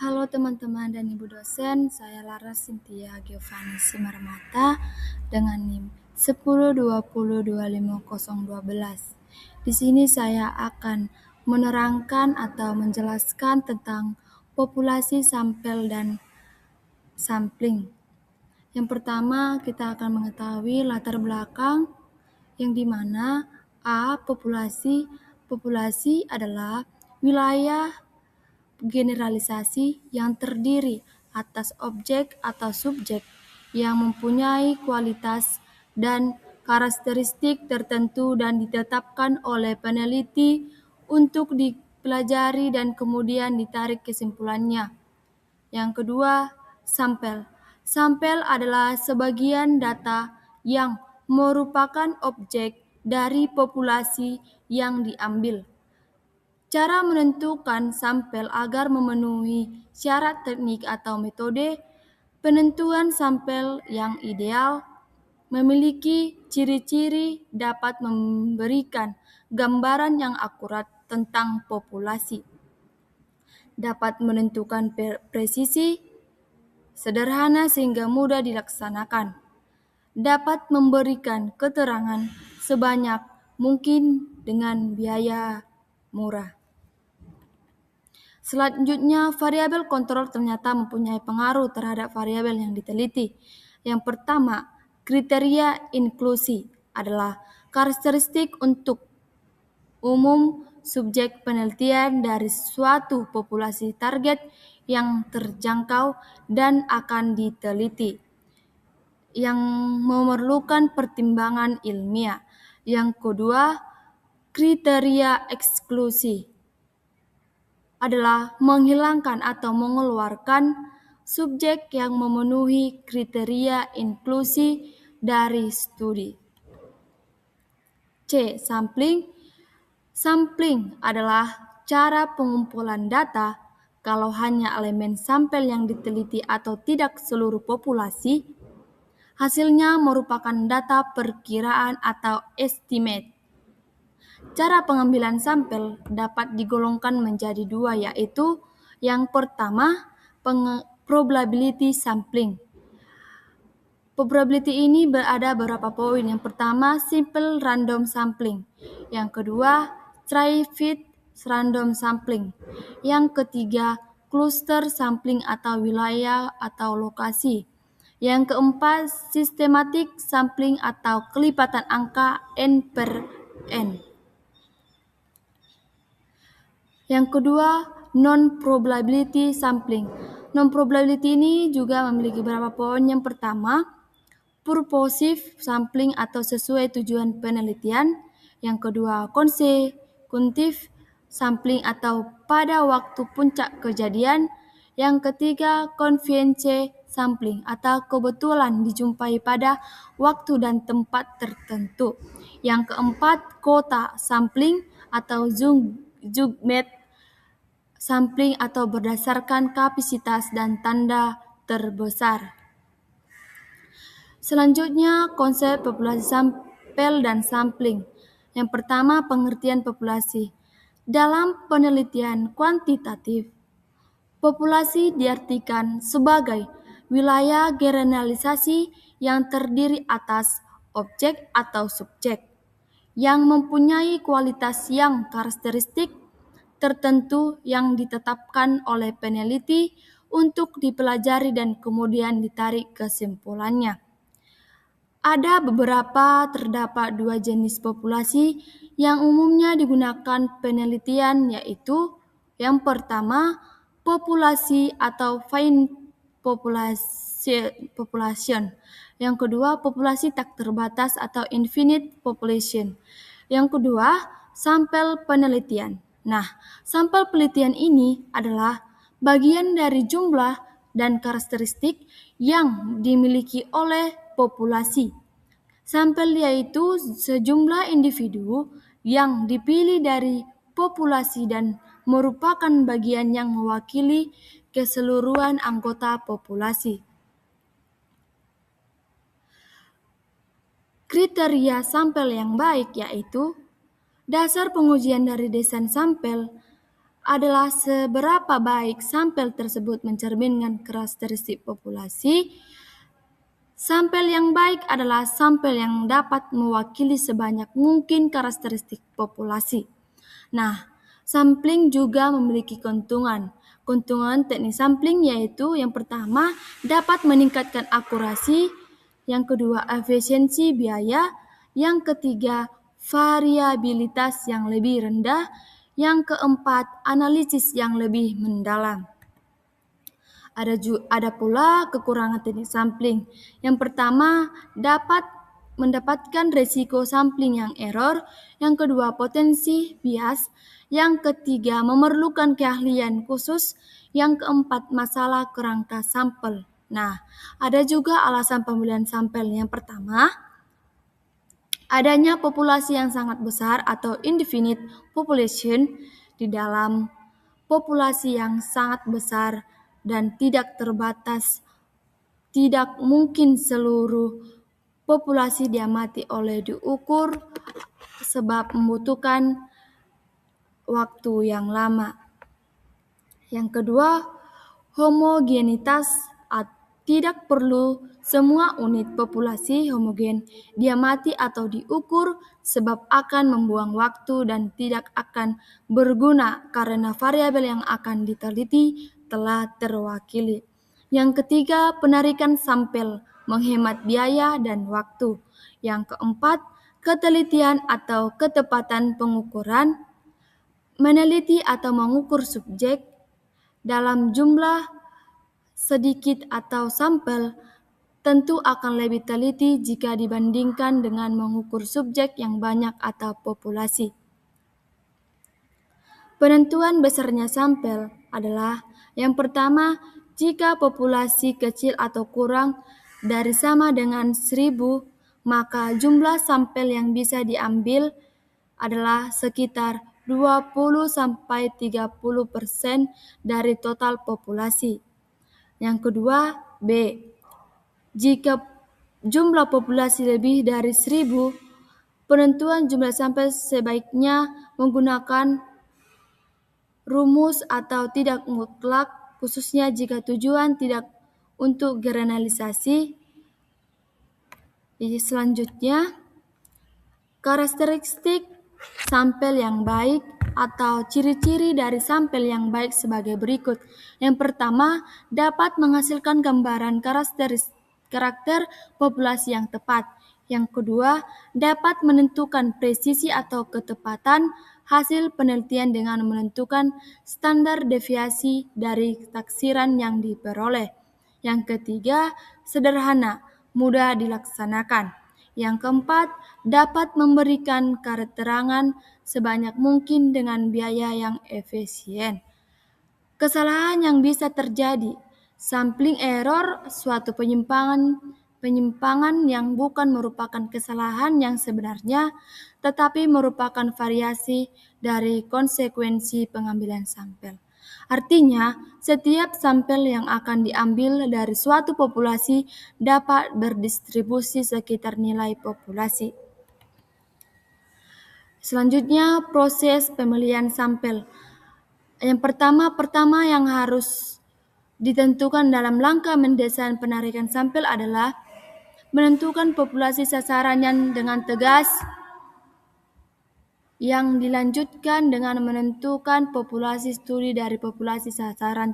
Halo teman-teman dan Ibu dosen, saya Laras Cynthia Giovanni Simarmata dengan NIM 1020250012. Di sini saya akan menerangkan atau menjelaskan tentang populasi sampel dan sampling. Yang pertama, kita akan mengetahui latar belakang yang dimana populasi. Populasi adalah wilayah generalisasi yang terdiri atas objek atau subjek yang mempunyai kualitas dan karakteristik tertentu dan ditetapkan oleh peneliti untuk dipelajari dan kemudian ditarik kesimpulannya. Yang kedua, sampel. Sampel adalah sebagian data yang merupakan objek dari populasi yang diambil. Cara menentukan sampel agar memenuhi syarat teknik atau metode penentuan sampel yang ideal memiliki ciri-ciri dapat memberikan gambaran yang akurat tentang populasi, dapat menentukan presisi, sederhana sehingga mudah dilaksanakan, dapat memberikan keterangan sebanyak mungkin dengan biaya murah. Selanjutnya, variabel kontrol ternyata mempunyai pengaruh terhadap variabel yang diteliti. Yang pertama, kriteria inklusi adalah karakteristik untuk umum subjek penelitian dari suatu populasi target yang terjangkau dan akan diteliti, yang memerlukan pertimbangan ilmiah. Yang kedua, kriteria eksklusi adalah menghilangkan atau mengeluarkan subjek yang memenuhi kriteria inklusi dari studi. C. Sampling. Sampling adalah cara pengumpulan data kalau hanya elemen sampel yang diteliti atau tidak seluruh populasi. Hasilnya merupakan data perkiraan atau estimate. Cara pengambilan sampel dapat digolongkan menjadi dua, yaitu yang pertama, probability sampling. Probability ini ada beberapa poin. Yang pertama, simple random sampling. Yang kedua, stratified random sampling. Yang ketiga, cluster sampling atau wilayah atau lokasi. Yang keempat, systematic sampling atau kelipatan angka N per N. Yang kedua, non-probability sampling. Non-probability ini juga memiliki beberapa poin. Yang pertama, purposive sampling atau sesuai tujuan penelitian. Yang kedua, consecutive sampling atau pada waktu puncak kejadian. Yang ketiga, convenience sampling atau kebetulan dijumpai pada waktu dan tempat tertentu. Yang keempat, quota sampling atau judgment sampling atau berdasarkan kapasitas dan tanda terbesar. Selanjutnya, konsep populasi sampel dan sampling. Yang pertama, pengertian populasi. Dalam penelitian kuantitatif, populasi diartikan sebagai wilayah generalisasi yang terdiri atas objek atau subjek yang mempunyai kualitas yang karakteristik tertentu yang ditetapkan oleh peneliti untuk dipelajari dan kemudian ditarik kesimpulannya. Ada terdapat dua jenis populasi yang umumnya digunakan penelitian, yaitu yang pertama, populasi atau finite population. Yang kedua, populasi tak terbatas atau infinite population. Yang kedua, sampel penelitian. Nah, sampel penelitian ini adalah bagian dari jumlah dan karakteristik yang dimiliki oleh populasi. Sampel yaitu sejumlah individu yang dipilih dari populasi dan merupakan bagian yang mewakili keseluruhan anggota populasi. Kriteria sampel yang baik yaitu dasar pengujian dari desain sampel adalah seberapa baik sampel tersebut mencerminkan karakteristik populasi. Sampel yang baik adalah sampel yang dapat mewakili sebanyak mungkin karakteristik populasi. Nah, sampling juga memiliki keuntungan. Keuntungan teknik sampling yaitu yang pertama dapat meningkatkan akurasi, yang kedua efisiensi biaya, yang ketiga variabilitas yang lebih rendah, yang keempat analisis yang lebih mendalam. Ada pula kekurangan teknik sampling. Yang pertama, dapat mendapatkan resiko sampling yang error. Yang kedua, potensi bias. Yang ketiga, memerlukan keahlian khusus. Yang keempat, masalah kerangka sampel. Nah, ada juga alasan pemilihan sampel. Yang pertama, adanya populasi yang sangat besar atau indefinite population. Di dalam populasi yang sangat besar dan tidak terbatas, tidak mungkin seluruh populasi diamati oleh diukur sebab membutuhkan waktu yang lama. Yang kedua, homogenitas. Tidak perlu semua unit populasi homogen diamati atau diukur sebab akan membuang waktu dan tidak akan berguna karena variabel yang akan diteliti telah terwakili. Yang ketiga, penarikan sampel menghemat biaya dan waktu. Yang keempat, ketelitian atau ketepatan pengukuran. Meneliti atau mengukur subjek dalam jumlah sedikit atau sampel tentu akan lebih teliti jika dibandingkan dengan mengukur subjek yang banyak atau populasi. Penentuan besarnya sampel adalah yang pertama, jika populasi kecil atau kurang dari sama dengan 1000, maka jumlah sampel yang bisa diambil adalah sekitar 20-30% dari total populasi. Yang kedua, B. Jika jumlah populasi lebih dari 1000, penentuan jumlah sampel sebaiknya menggunakan rumus atau tidak mutlak, khususnya jika tujuan tidak untuk generalisasi. Selanjutnya, karakteristik sampel yang baik atau ciri-ciri dari sampel yang baik sebagai berikut. Yang pertama, dapat menghasilkan gambaran karakter populasi yang tepat. Yang kedua, dapat menentukan presisi atau ketepatan hasil penelitian dengan menentukan standar deviasi dari taksiran yang diperoleh. Yang ketiga, sederhana, mudah dilaksanakan. Yang keempat, dapat memberikan keterangan sebanyak mungkin dengan biaya yang efisien. Kesalahan yang bisa terjadi. Sampling error, suatu penyimpangan yang bukan merupakan kesalahan yang sebenarnya, tetapi merupakan variasi dari konsekuensi pengambilan sampel. Artinya, setiap sampel yang akan diambil dari suatu populasi dapat berdistribusi sekitar nilai populasi. Selanjutnya, proses pemilihan sampel. Yang pertama yang harus ditentukan dalam langkah mendesain penarikan sampel adalah menentukan populasi sasaran yang dengan tegas, yang dilanjutkan dengan menentukan populasi studi dari populasi sasaran.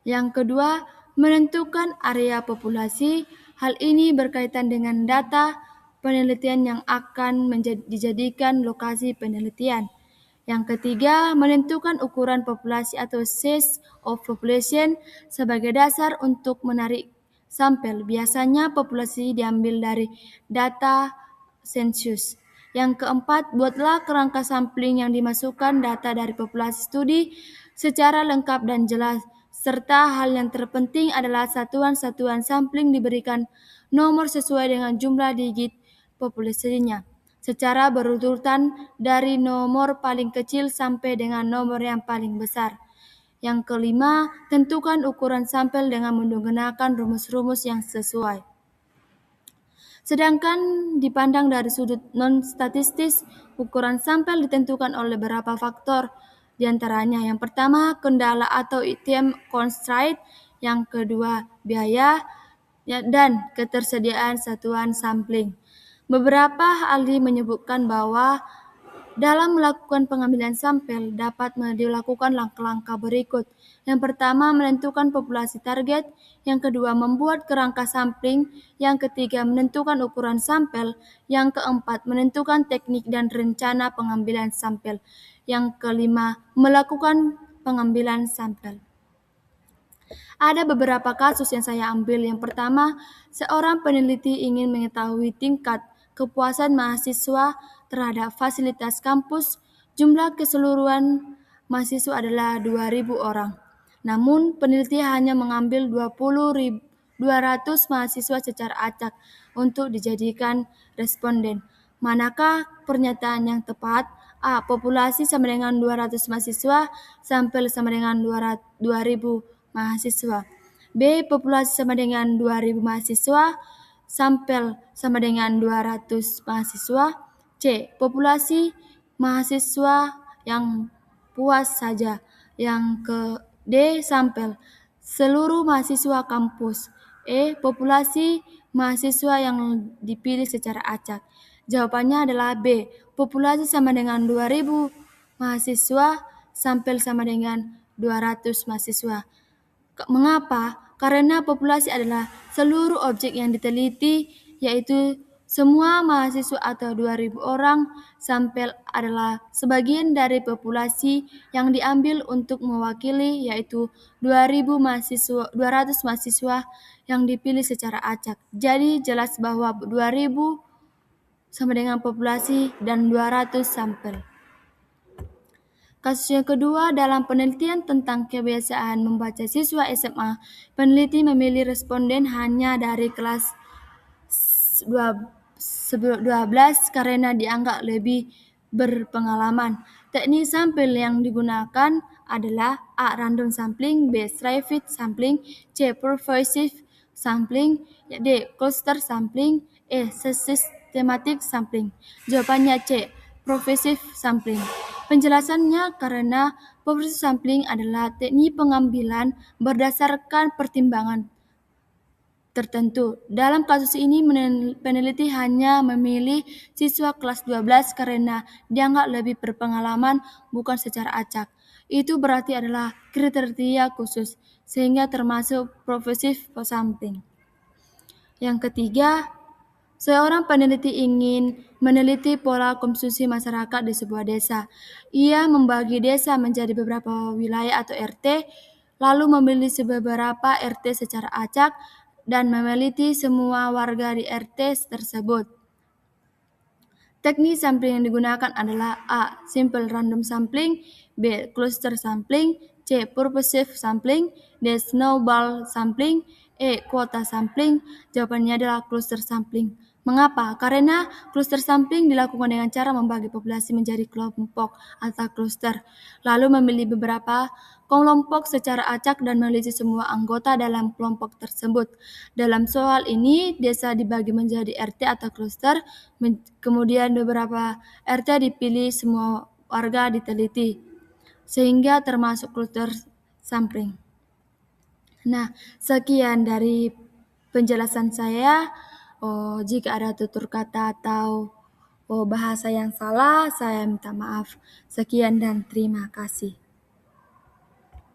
Yang kedua, menentukan area populasi. Hal ini berkaitan dengan data penelitian yang akan dijadikan lokasi penelitian. Yang ketiga, menentukan ukuran populasi atau size of population sebagai dasar untuk menarik sampel. Biasanya populasi diambil dari data sensus. Yang keempat, buatlah kerangka sampling yang dimasukkan data dari populasi studi secara lengkap dan jelas, serta hal yang terpenting adalah satuan-satuan sampling diberikan nomor sesuai dengan jumlah digit populasinya, secara berurutan dari nomor paling kecil sampai dengan nomor yang paling besar. Yang kelima, tentukan ukuran sampel dengan menggunakan rumus-rumus yang sesuai. Sedangkan dipandang dari sudut non-statistis, ukuran sampel ditentukan oleh beberapa faktor, di antaranya. Yang pertama, kendala atau item constraint. Yang kedua, biaya dan ketersediaan satuan sampling. Beberapa ahli menyebutkan bahwa dalam melakukan pengambilan sampel dapat dilakukan langkah-langkah berikut. Yang pertama, menentukan populasi target. Yang kedua, membuat kerangka sampling. Yang ketiga, menentukan ukuran sampel. Yang keempat, menentukan teknik dan rencana pengambilan sampel. Yang kelima, melakukan pengambilan sampel. Ada beberapa kasus yang saya ambil. Yang pertama, seorang peneliti ingin mengetahui tingkat kepuasan mahasiswa terhadap fasilitas kampus. Jumlah keseluruhan mahasiswa adalah 2.000 orang. Namun, peneliti hanya mengambil 200 mahasiswa secara acak untuk dijadikan responden. Manakah pernyataan yang tepat? A. Populasi sama dengan 200 mahasiswa, sampel sama dengan 2.000 mahasiswa. B. Populasi sama dengan 2.000 mahasiswa, sampel sama dengan 200 mahasiswa. C. Populasi mahasiswa yang puas saja. Yang ke D. Sampel seluruh mahasiswa kampus. E. Populasi mahasiswa yang dipilih secara acak. Jawabannya adalah B. Populasi sama dengan 2.000 mahasiswa, sampel sama dengan 200 mahasiswa. Mengapa? Karena populasi adalah seluruh objek yang diteliti, yaitu semua mahasiswa atau 2.000 orang. Sampel adalah sebagian dari populasi yang diambil untuk mewakili, yaitu 200 mahasiswa yang dipilih secara acak. Jadi jelas bahwa 2.000 sama dengan populasi dan 200 sampel. Kasus yang kedua, dalam penelitian tentang kebiasaan membaca siswa SMA, peneliti memilih responden hanya dari kelas 12 karena dianggap lebih berpengalaman. Teknik sampel yang digunakan adalah A. Random sampling, B. Stratified sampling, C. Pervasive sampling, D. Cluster sampling, E. Systematic sampling. Jawabannya C. Pervasive sampling. Penjelasannya karena pervasive sampling adalah teknik pengambilan berdasarkan pertimbangan tertentu. Dalam kasus ini, peneliti hanya memilih siswa kelas 12 karena dianggap lebih berpengalaman, bukan secara acak. Itu berarti adalah kriteria khusus, sehingga termasuk pervasive sampling. Yang ketiga, seorang peneliti ingin meneliti pola konsumsi masyarakat di sebuah desa. Ia membagi desa menjadi beberapa wilayah atau RT, lalu memilih beberapa RT secara acak, dan meneliti semua warga di RT tersebut. Teknik sampling yang digunakan adalah A. Simple random sampling, B. Cluster sampling, C. Purposive sampling, D. Snowball sampling, E. Quota sampling. Jawabannya adalah cluster sampling. Mengapa? Karena cluster sampling dilakukan dengan cara membagi populasi menjadi kelompok atau cluster, lalu memilih beberapa kelompok secara acak dan meneliti semua anggota dalam kelompok tersebut. Dalam soal ini, desa dibagi menjadi RT atau cluster, kemudian beberapa RT dipilih, semua warga diteliti, sehingga termasuk cluster sampling. Nah, sekian dari penjelasan saya. Jika ada tutur kata atau bahasa yang salah, saya minta maaf. Sekian dan terima kasih.